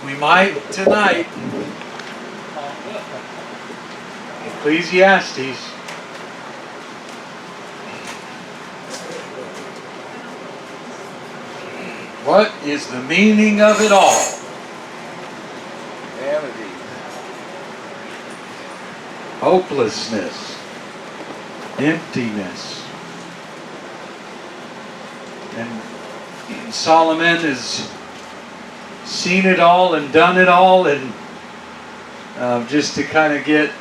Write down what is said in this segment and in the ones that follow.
We might tonight. Ecclesiastes. What is the meaning of it all? Vanity. Hopelessness. Emptiness. And Solomon has seen it all and done it all, and just to kind of get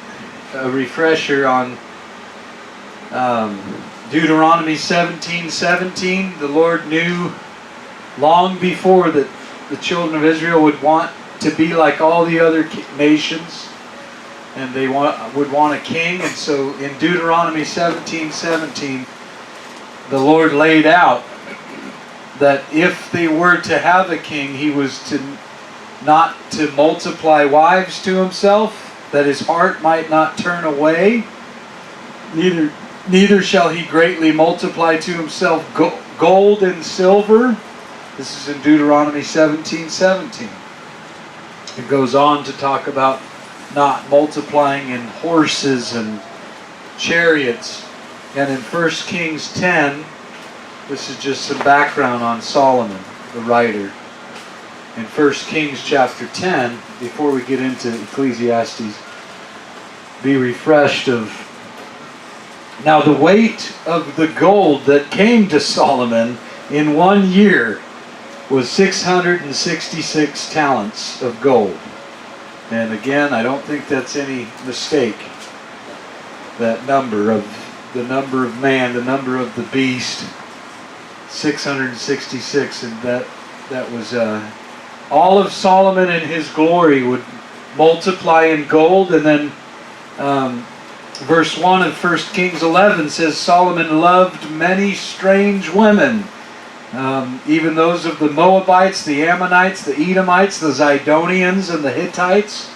a refresher on Deuteronomy 17:17, the Lord knew long before that the children of Israel would want to be like all the other nations, and they would want a king. And so in Deuteronomy 17:17, the Lord laid out that if they were to have a king, he was not to multiply wives to himself, that his heart might not turn away. Neither shall he greatly multiply to himself gold and silver. This is in Deuteronomy 17:17. It goes on to talk about not multiplying in horses and chariots. And in 1 Kings 10, this is just some background on Solomon, the writer. In 1 Kings chapter 10, before we get into Ecclesiastes, be refreshed of... Now the weight of the gold that came to Solomon in 1 year was 666 talents of gold. And again, I don't think that's any mistake. That number of the number of man, the number of the beast, 666, and that was all of Solomon in his glory would multiply in gold. And then verse 1 of 1 Kings 11 says Solomon loved many strange women, even those of the Moabites, the Ammonites, the Edomites, the Zidonians, and the Hittites,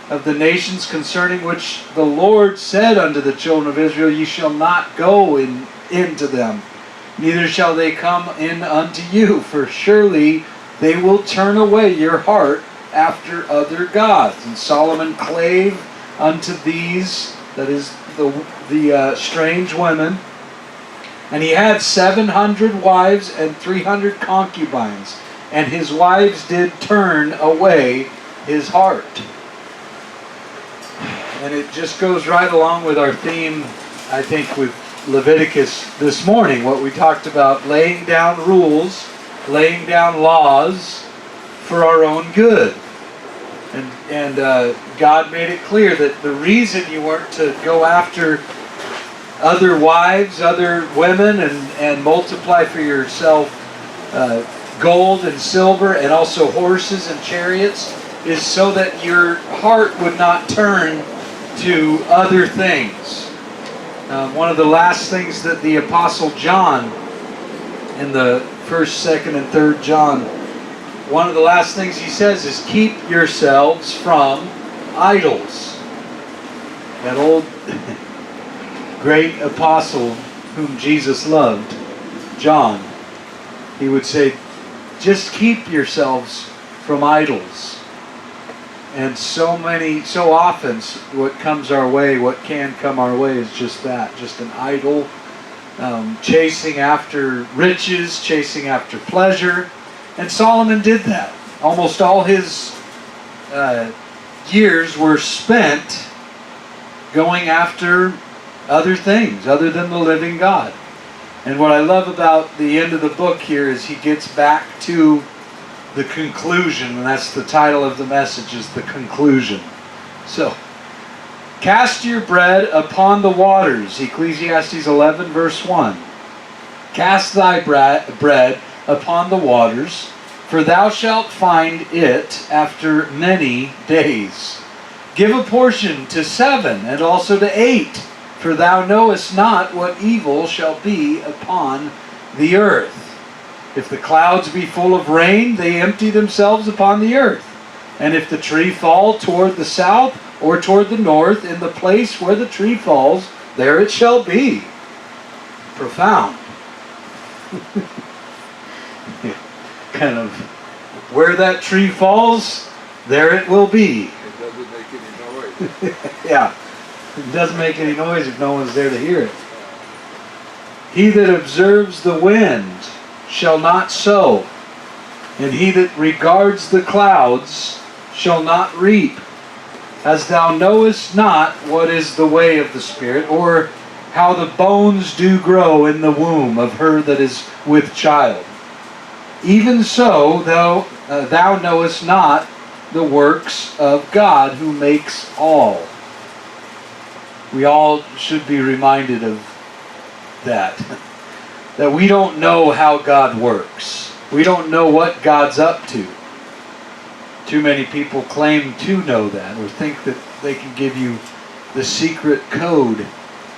of the nations concerning which the Lord said unto the children of Israel, Ye shall not go into them, neither shall they come in unto you, for surely they will turn away your heart after other gods. And Solomon clave unto these, that is the strange women, and he had 700 wives and 300 concubines, and his wives did turn away his heart. And it just goes right along with our theme, I think, with Leviticus this morning, what we talked about, laying down rules, laying down laws for our own good. And God made it clear that the reason you weren't to go after other wives, other women, and multiply for yourself gold and silver and also horses and chariots is so that your heart would not turn to other things. One of the last things that the Apostle John, in the 1st, 2nd, and 3rd John, one of the last things he says is, keep yourselves from idols. That old great apostle whom Jesus loved, John, he would say, just keep yourselves from idols. And so often what comes our way, what can come our way is just that, just an idol, chasing after riches, chasing after pleasure. And Solomon did that. Almost all his years were spent going after other things other than the living God. And what I love about the end of the book here is he gets back to the conclusion, and that's the title of the message, is the conclusion. So, cast your bread upon the waters, Ecclesiastes 11 verse 1. Cast thy bread upon the waters, for thou shalt find it after many days. Give a portion to 7 and also to 8, for thou knowest not what evil shall be upon the earth. If the clouds be full of rain, they empty themselves upon the earth. And if the tree fall toward the south or toward the north, in the place where the tree falls, there it shall be. Profound. Kind of where that tree falls, there it will be. It doesn't make any noise. Yeah, it doesn't make any noise if no one's there to hear it. He that observes the wind shall not sow, and he that regards the clouds shall not reap. As thou knowest not what is the way of the Spirit, or how the bones do grow in the womb of her that is with child. Even so thou knowest not the works of God who makes all. We all should be reminded of that. That we don't know how God works. We don't know what God's up to. Too many people claim to know that, or think that they can give you the secret code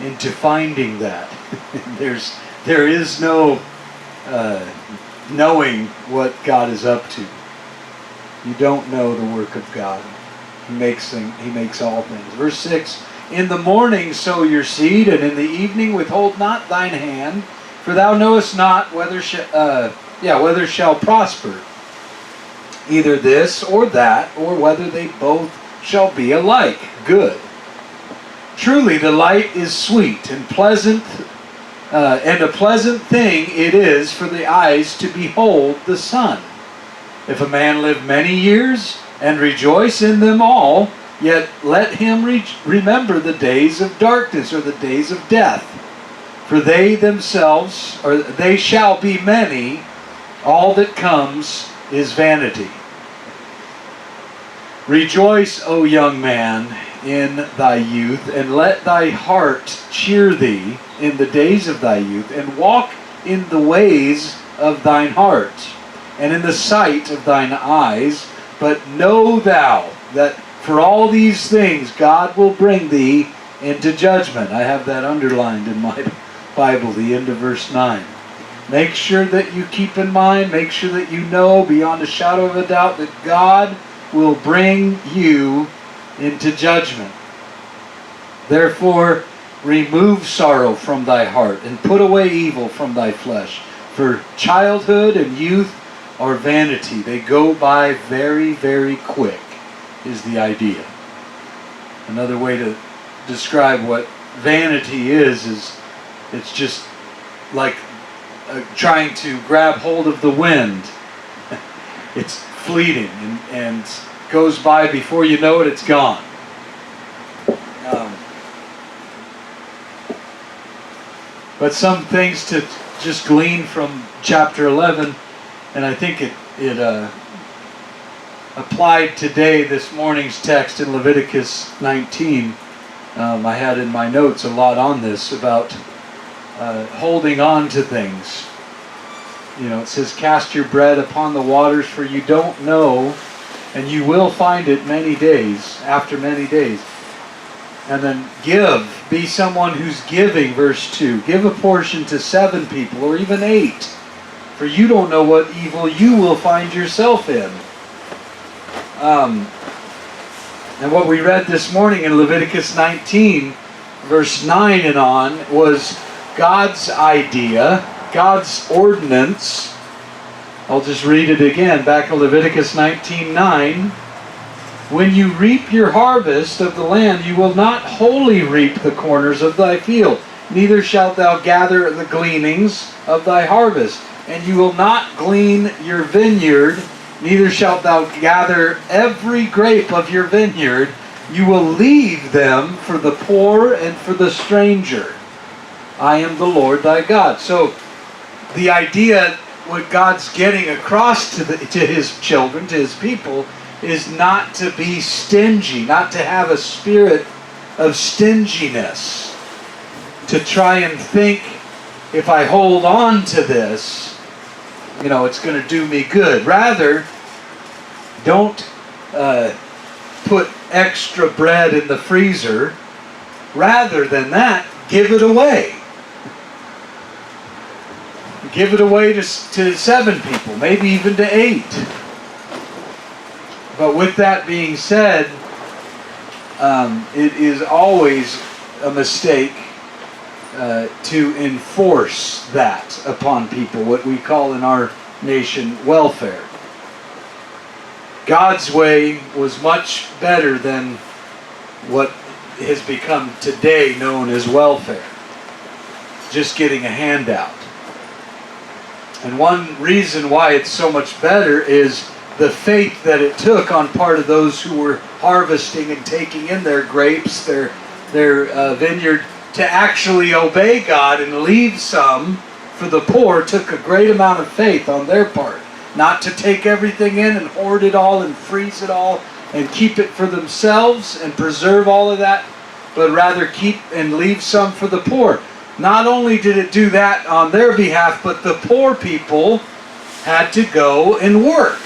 into finding that. There is no knowing what God is up to. You don't know the work of God. He makes all things. Verse 6, in the morning sow your seed, and in the evening withhold not thine hand, for thou knowest not whether shall prosper, either this or that, or whether they both shall be alike good. Truly the light is sweet and pleasant, and a pleasant thing it is for the eyes to behold the sun. If a man live many years and rejoice in them all, yet let him remember the days of darkness, or the days of death. For they shall be many. All that comes is vanity. Rejoice, O young man, in thy youth, and let thy heart cheer thee in the days of thy youth, and walk in the ways of thine heart, and in the sight of thine eyes. But know thou that for all these things God will bring thee into judgment. I have that underlined in my Bible, the end of verse 9. Make sure that you keep in mind, make sure that you know beyond a shadow of a doubt that God will bring you into judgment. Therefore, remove sorrow from thy heart, and put away evil from thy flesh. For childhood and youth are vanity. They go by very, very quick, is the idea. Another way to describe what vanity is it's just like trying to grab hold of the wind. It's fleeting and goes by before you know it, it's gone. But some things to just glean from chapter 11, and I think it applied today, this morning's text in Leviticus 19. I had in my notes a lot on this about holding on to things. It says, cast your bread upon the waters, for you don't know, and you will find it after many days. And then give, be someone who's giving, verse 2. Give a portion to 7 people, or even 8, for you don't know what evil you will find yourself in. And what we read this morning in Leviticus 19, verse 9 and on, was God's idea, God's ordinance. I'll just read it again, back in Leviticus 19:9. When you reap your harvest of the land, you will not wholly reap the corners of thy field, neither shalt thou gather the gleanings of thy harvest. And you will not glean your vineyard, neither shalt thou gather every grape of your vineyard. You will leave them for the poor and for the stranger. I am the Lord thy God. So the idea, what God's getting across to his children, to his people, is not to be stingy, not to have a spirit of stinginess, to try and think, if I hold on to this, it's going to do me good. Rather, don't put extra bread in the freezer. Rather than that, give it away. Give it away to 7 people, maybe even to 8. But with that being said, it is always a mistake to enforce that upon people, what we call in our nation welfare. God's way was much better than what has become today known as welfare. Just getting a handout. And one reason why it's so much better is the faith that it took on part of those who were harvesting and taking in their grapes, their vineyard, to actually obey God and leave some for the poor. Took a great amount of faith on their part. Not to take everything in and hoard it all and freeze it all and keep it for themselves and preserve all of that, but rather keep and leave some for the poor. Not only did it do that on their behalf, but the poor people had to go and work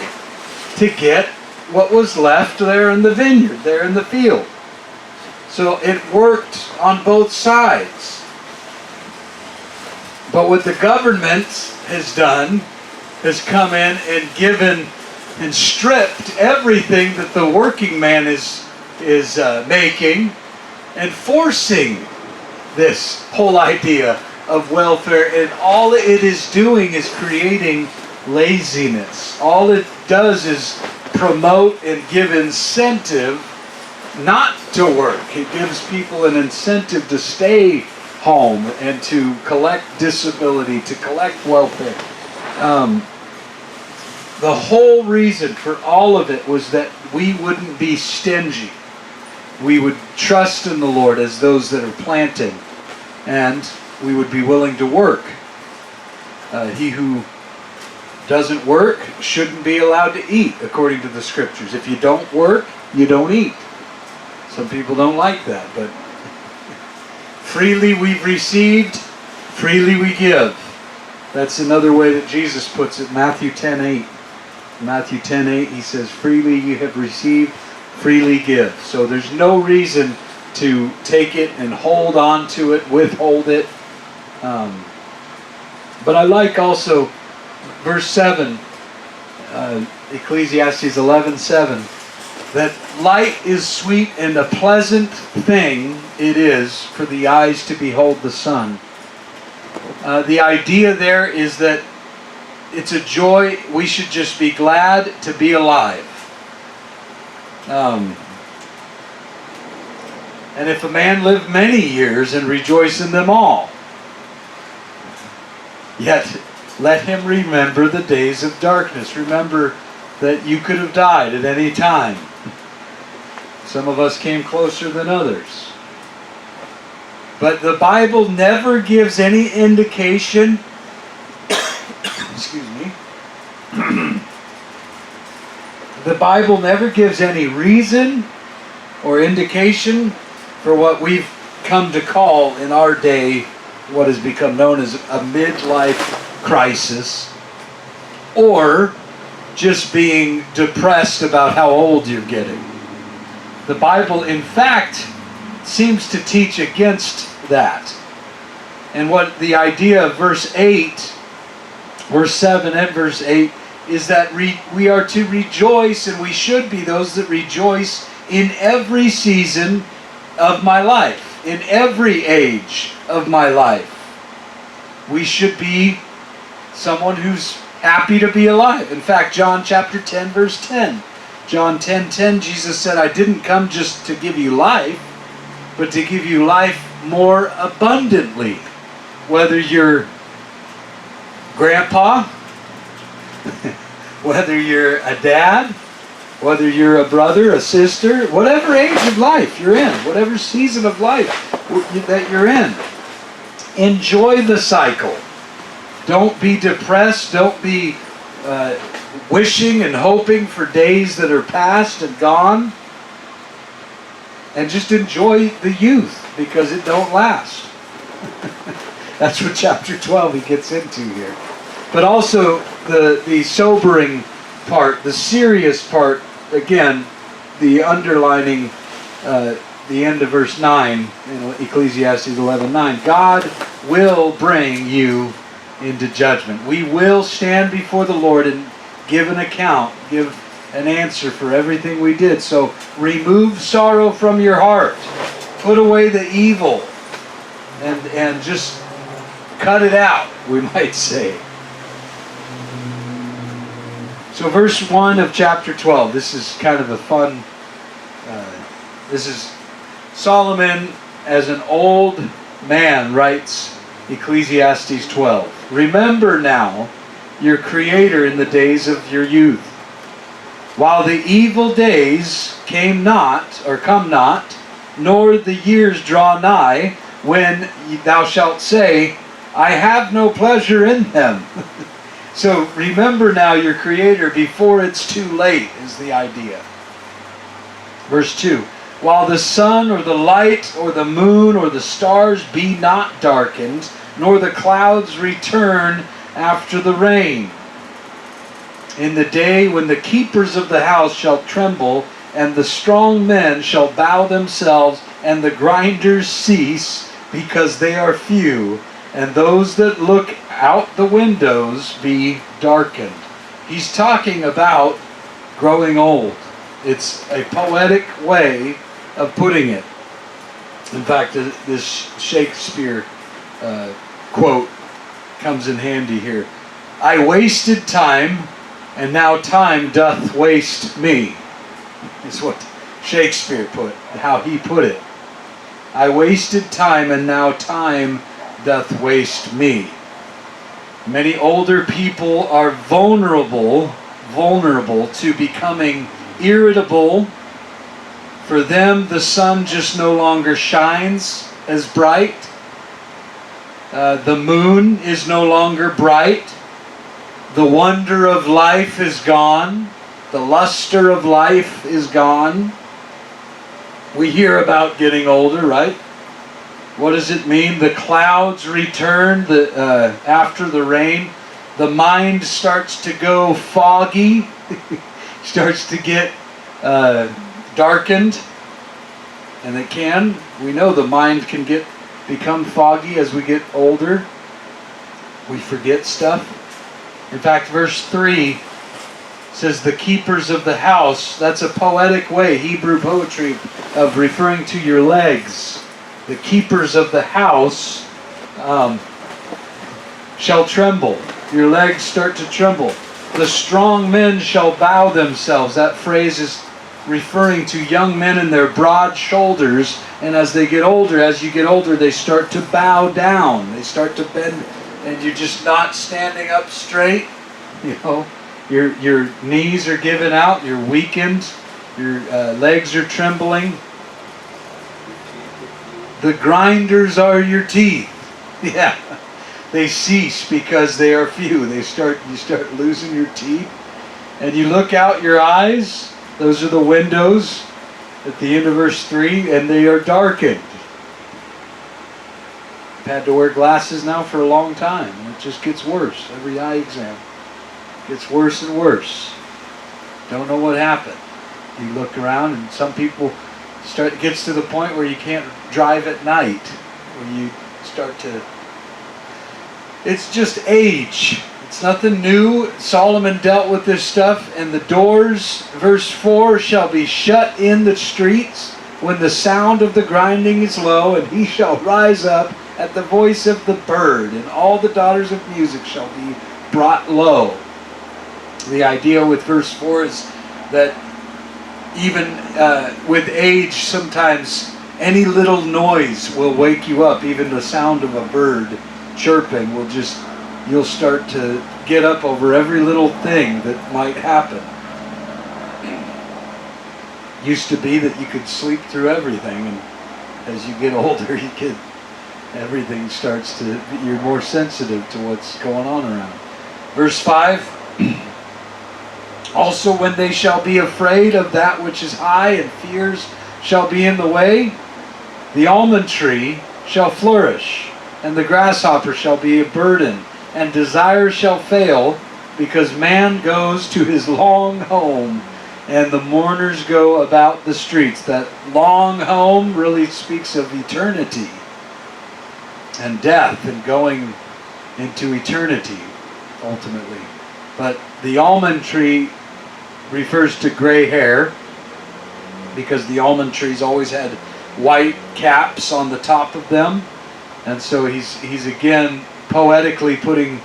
to get what was left there in the vineyard, there in the field. So it worked on both sides. But what the government has done has come in and given and stripped everything that the working man is making and forcing this whole idea of welfare, and all it is doing is creating laziness. All it does is promote and give incentive not to work. It gives people an incentive to stay home and to collect disability, to collect welfare. The whole reason for all of it was that we wouldn't be stingy. We would trust in the Lord as those that are planting, and we would be willing to work. He who doesn't work shouldn't be allowed to eat, according to the Scriptures. If you don't work, you don't eat. Some people don't like that, but freely we've received, freely we give. That's another way that Jesus puts it, Matthew 10:8. Matthew 10:8, he says, freely you have received, freely give. So there's no reason to take it and hold on to it, withhold it. But I like also verse 7, Ecclesiastes 11:7, that light is sweet and a pleasant thing it is for the eyes to behold the sun. The idea there is that it's a joy. We should just be glad to be alive. And if a man live many years and rejoice in them all, yet let him remember the days of darkness. Remember that you could have died at any time. Some of us came closer than others. But the Bible never gives any indication excuse me. The Bible never gives any reason or indication for what we've come to call in our day what has become known as a midlife crisis, or just being depressed about how old you're getting. The Bible, in fact, seems to teach against that. And what the idea of verse 7 and verse 8 is that we are to rejoice, and we should be those that rejoice in every season of my life, in every age of my life. We should be someone who's happy to be alive. In fact, John chapter 10, verse 10. John 10:10, Jesus said, I didn't come just to give you life, but to give you life more abundantly. Whether you're grandpa, whether you're a dad, whether you're a brother, a sister, whatever age of life you're in, whatever season of life that you're in, enjoy the cycle. Don't be depressed. Don't be wishing and hoping for days that are past and gone. And just enjoy the youth, because it don't last. That's what chapter 12 he gets into here. But also the sobering part, the serious part, again, the underlining the end of verse 9 in Ecclesiastes 11:9. God will bring you into judgment. We will stand before the Lord and give an account, give an answer for everything we did. So remove sorrow from your heart. Put away the evil and just cut it out, we might say. So So verse 1 of chapter 12, this is kind of a fun, this is Solomon as an old man writes Ecclesiastes 12. Remember now your Creator in the days of your youth, while the evil days come not, nor the years draw nigh, when thou shalt say, I have no pleasure in them. So remember now your Creator before it's too late, is the idea. Verse 2, while the sun or the light or the moon or the stars be not darkened, nor the clouds return after the rain. In the day when the keepers of the house shall tremble, and the strong men shall bow themselves, and the grinders cease, because they are few, and those that look out the windows be darkened. He's talking about growing old. It's a poetic way of putting it. In fact, this Shakespeare quote comes in handy here. I wasted time, and now time doth waste me. Is what Shakespeare how he put it. I wasted time, and now time doth waste me. Many older people are vulnerable to becoming irritable. For them, the sun just no longer shines as bright. The moon is no longer bright. The wonder of life is gone. The luster of life is gone. We hear about getting older, right? What does it mean? The clouds return after the rain. The mind starts to go foggy, starts to get darkened. And it can. We know the mind can become foggy as we get older. We forget stuff. In fact, verse 3 says the keepers of the house. That's a poetic way, Hebrew poetry, of referring to your legs. The keepers of the house shall tremble. Your legs start to tremble. The strong men shall bow themselves. That phrase is referring to young men and their broad shoulders. And as you get older, they start to bow down. They start to bend, and you're just not standing up straight. You know, your knees are giving out. You're weakened. Your legs are trembling. The grinders are your teeth. Yeah. They cease because they are few. You start losing your teeth. And you look out your eyes. Those are the windows at the end of verse 3, and they are darkened. I've had to wear glasses now for a long time. And it just gets worse. Every eye exam gets worse and worse. Don't know what happened. You look around, and some people it gets to the point where you can't drive at night, where you start to. It's just age. It's nothing new. Solomon dealt with this stuff. And the doors, verse 4, shall be shut in the streets when the sound of the grinding is low, and he shall rise up at the voice of the bird, and all the daughters of music shall be brought low. The idea with verse 4 is that even with age, sometimes any little noise will wake you up. Even the sound of a bird chirping you'll start to get up over every little thing that might happen. Used to be that you could sleep through everything, and as you get older, everything starts to, you're more sensitive to what's going on around. Verse 5, also when they shall be afraid of that which is high, and fears shall be in the way, the almond tree shall flourish, and the grasshopper shall be a burden, and desire shall fail, because man goes to his long home, and the mourners go about the streets. That long home really speaks of eternity and death and going into eternity, ultimately. But the almond tree refers to gray hair, because the almond trees always had white caps on the top of them. And so he's again poetically putting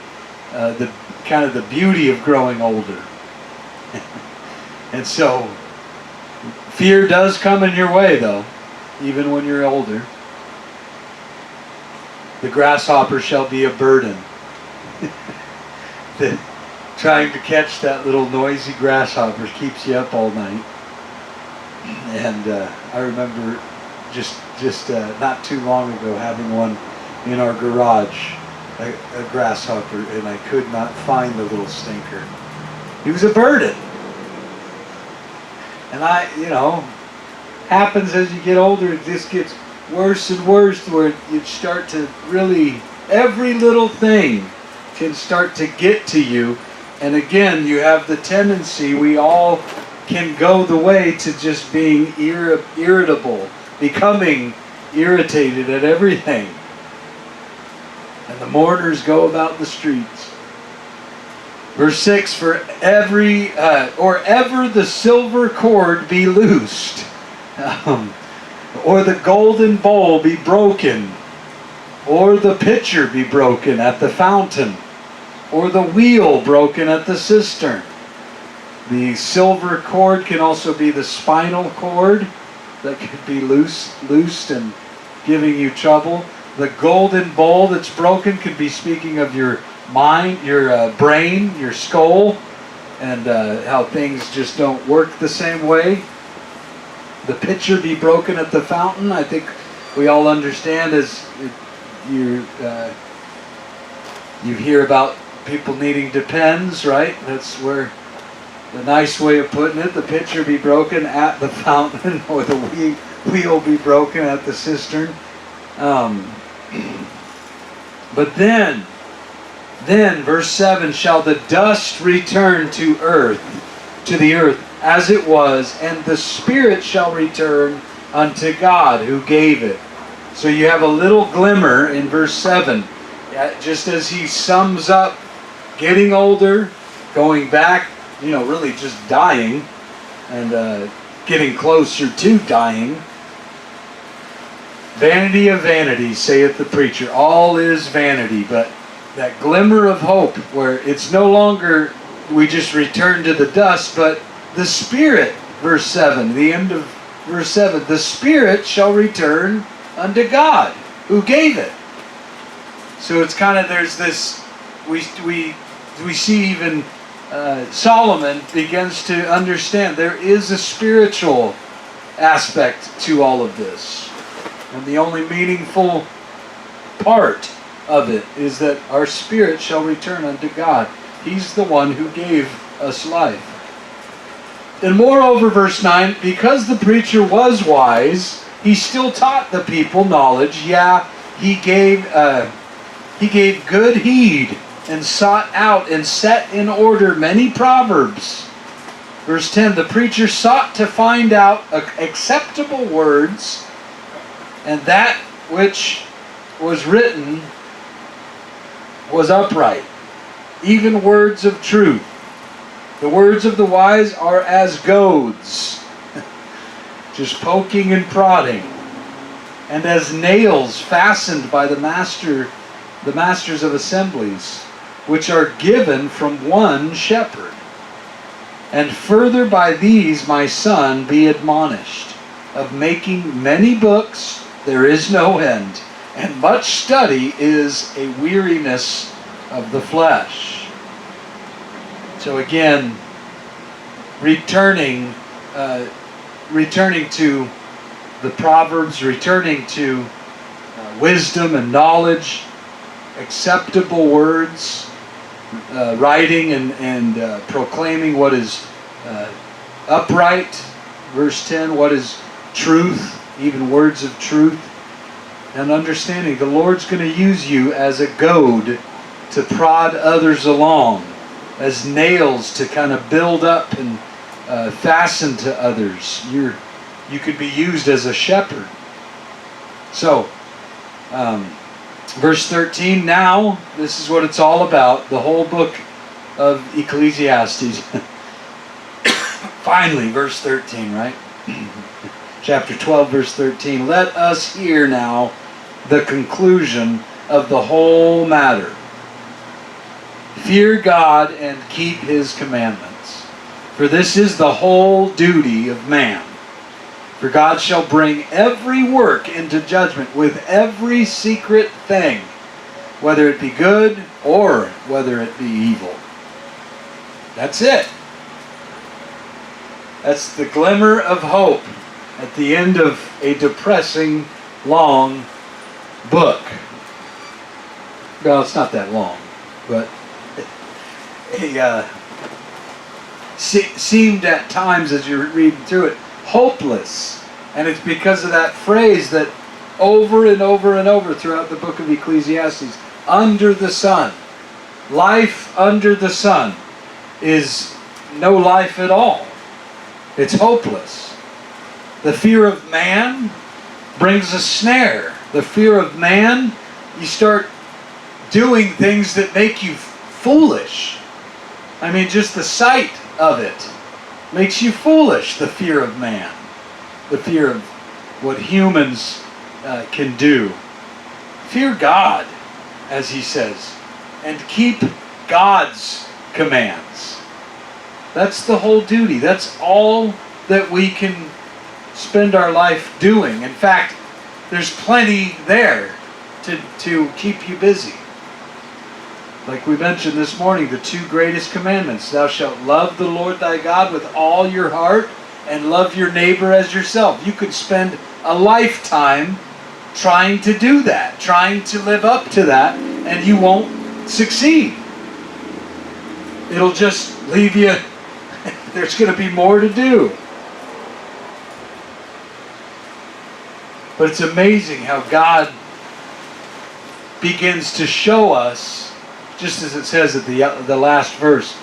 the beauty of growing older. And so, fear does come in your way, though, even when you're older. The grasshopper shall be a burden. Trying to catch that little noisy grasshopper keeps you up all night. And I remember just not too long ago having one in our garage, a grasshopper, and I could not find the little stinker. He was a burden. And happens as you get older, it just gets worse and worse, where you start to really, every little thing can start to get to you. And again, you have the tendency, we all can go the way to just being irritable, becoming irritated at everything. And the mourners go about the streets. Verse 6, for ever the silver cord be loosed, or the golden bowl be broken, or the pitcher be broken at the fountain, or the wheel broken at the cistern. The cord can also be the spinal cord that could be loosed and giving you trouble. The golden bowl that's broken could be speaking of your mind, your brain, your skull, and how things just don't work the same way. The pitcher be broken at the fountain. I think we all understand as you hear about people needing depends, right? That's where the nice way of putting it, the pitcher be broken at the fountain, or the wheel be broken at the cistern. But then, verse 7, shall the dust return to the earth as it was, and the spirit shall return unto God who gave it. So you have a little glimmer in verse 7, just as he sums up getting older, going back, really just dying, and getting closer to dying. Vanity of vanities, saith the preacher. All is vanity, but that glimmer of hope where it's no longer we just return to the dust, but the Spirit, verse 7, the end of verse 7, the Spirit shall return unto God who gave it. So it's kind of, there's this, we see even Solomon begins to understand there is a spiritual aspect to all of this. And the only meaningful part of it is that our spirit shall return unto God. He's the one who gave us life. And moreover, verse 9, because the preacher was wise, he still taught the people knowledge. Yeah, he gave good heed and sought out and set in order many proverbs. Verse 10, the preacher sought to find out acceptable words, and that which was written was upright, even words of truth. The words of the wise are as goads, just poking and prodding, and as nails fastened by the masters of assemblies, which are given from one shepherd. And further by these, my son, be admonished, of making many books there is no end, and much study is a weariness of the flesh. So again, returning to the Proverbs, returning to wisdom and knowledge, acceptable words, writing and proclaiming what is upright. Verse 10, what is truth, even words of truth, and understanding the Lord's going to use you as a goad to prod others along, as nails to kind of build up and fasten to others. You could be used as a shepherd. So, verse 13, now, this is what it's all about, the whole book of Ecclesiastes. Finally, verse 13, right? Chapter 12, verse 13. Let us hear now the conclusion of the whole matter. Fear God and keep His commandments. For this is the whole duty of man. For God shall bring every work into judgment with every secret thing, whether it be good or whether it be evil. That's it. That's the glimmer of hope at the end of a depressing, long book. Well, it's not that long, but it seemed at times as you're reading through it hopeless. And it's because of that phrase that over and over and over throughout the book of Ecclesiastes, under the sun. Life under the sun is no life at all. It's hopeless. The fear of man brings a snare. The fear of man, you start doing things that make you foolish. I mean, just the sight of it makes you foolish, the fear of man. The fear of what humans can do. Fear God, as he says, and keep God's commands. That's the whole duty. That's all that we can spend our life doing. In fact, there's plenty there to keep you busy. Like we mentioned this morning, the two greatest commandments. Thou shalt love the Lord thy God with all your heart and love your neighbor as yourself. You could spend a lifetime trying to do that, trying to live up to that, and you won't succeed. It'll just leave you, there's going to be more to do. But it's amazing how God begins to show us, just as it says at the last verse,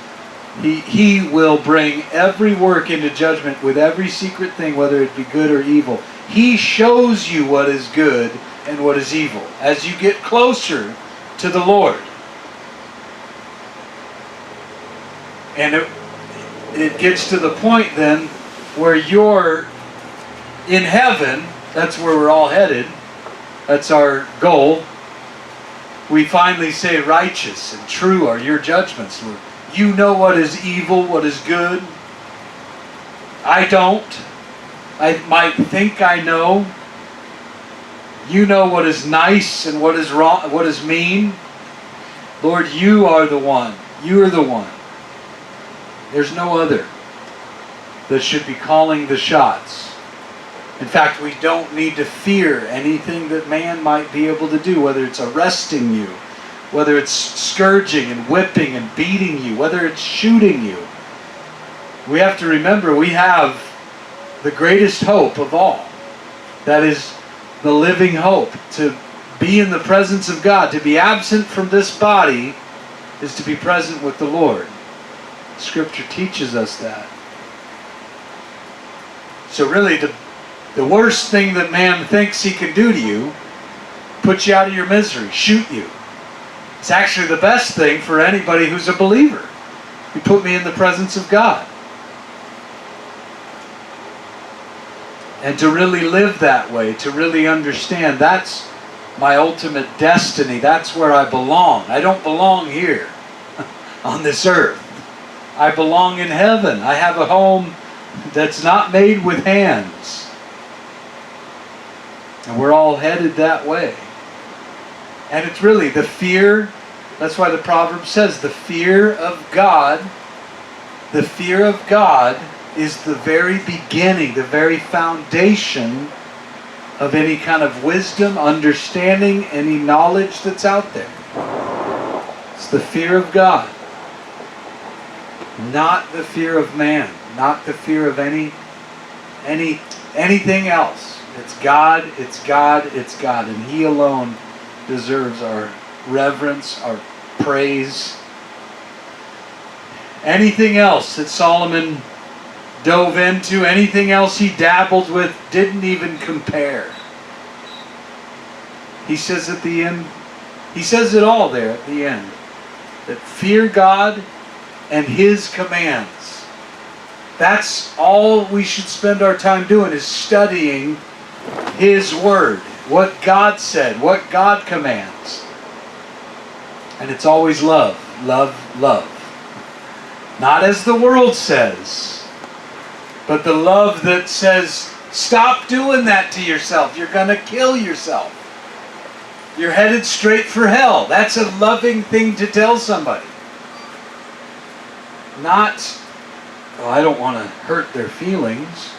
He will bring every work into judgment with every secret thing, whether it be good or evil. He shows you what is good and what is evil as you get closer to the Lord. And it gets to the point then where you're in heaven. That's where we're all headed. That's our goal. We finally say, righteous and true are your judgments, Lord. You know what is evil, what is good. I don't. I might think I know. You know what is nice and what is wrong, what is mean. Lord, you are the one. You are the one. There's no other that should be calling the shots. In fact, we don't need to fear anything that man might be able to do, whether it's arresting you, whether it's scourging and whipping and beating you, whether it's shooting you. We have to remember we have the greatest hope of all. That is the living hope. To be in the presence of God, to be absent from this body, is to be present with the Lord. Scripture teaches us that. So really, the worst thing that man thinks he can do to you, put you out of your misery, shoot you. It's actually the best thing for anybody who's a believer. You put me in the presence of God. And to really live that way, to really understand, that's my ultimate destiny. That's where I belong. I don't belong here on this earth. I belong in heaven. I have a home that's not made with hands. And we're all headed that way. And it's really the fear, that's why the proverb says, the fear of God is the very beginning, the very foundation of any kind of wisdom, understanding, any knowledge that's out there. It's the fear of God. Not the fear of man. Not the fear of anything else. It's God, it's God, it's God. And He alone deserves our reverence, our praise. Anything else that Solomon dove into, anything else he dabbled with, didn't even compare. He says at the end, he says it all there at the end, that fear God and His commands. That's all we should spend our time doing, is studying His Word, what God said, what God commands. And it's always love, love, love. Not as the world says, but the love that says, stop doing that to yourself. You're going to kill yourself. You're headed straight for hell. That's a loving thing to tell somebody. Not, well, I don't want to hurt their feelings.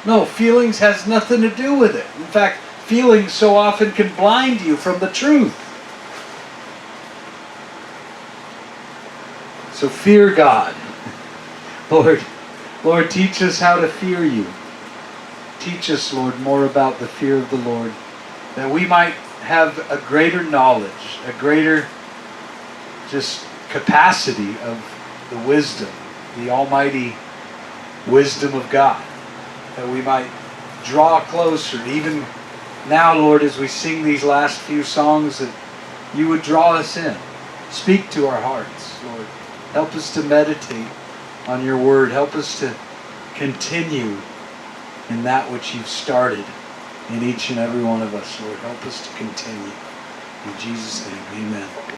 No, feelings has nothing to do with it. In fact, feelings so often can blind you from the truth. So fear God. Lord, teach us how to fear you. Teach us, Lord, more about the fear of the Lord, that we might have a greater knowledge, a greater just capacity of the wisdom, the almighty wisdom of God, that we might draw closer. Even now, Lord, as we sing these last few songs, that you would draw us in. Speak to our hearts, Lord. Help us to meditate on your word. Help us to continue in that which you've started in each and every one of us, Lord. Help us to continue. In Jesus' name, amen.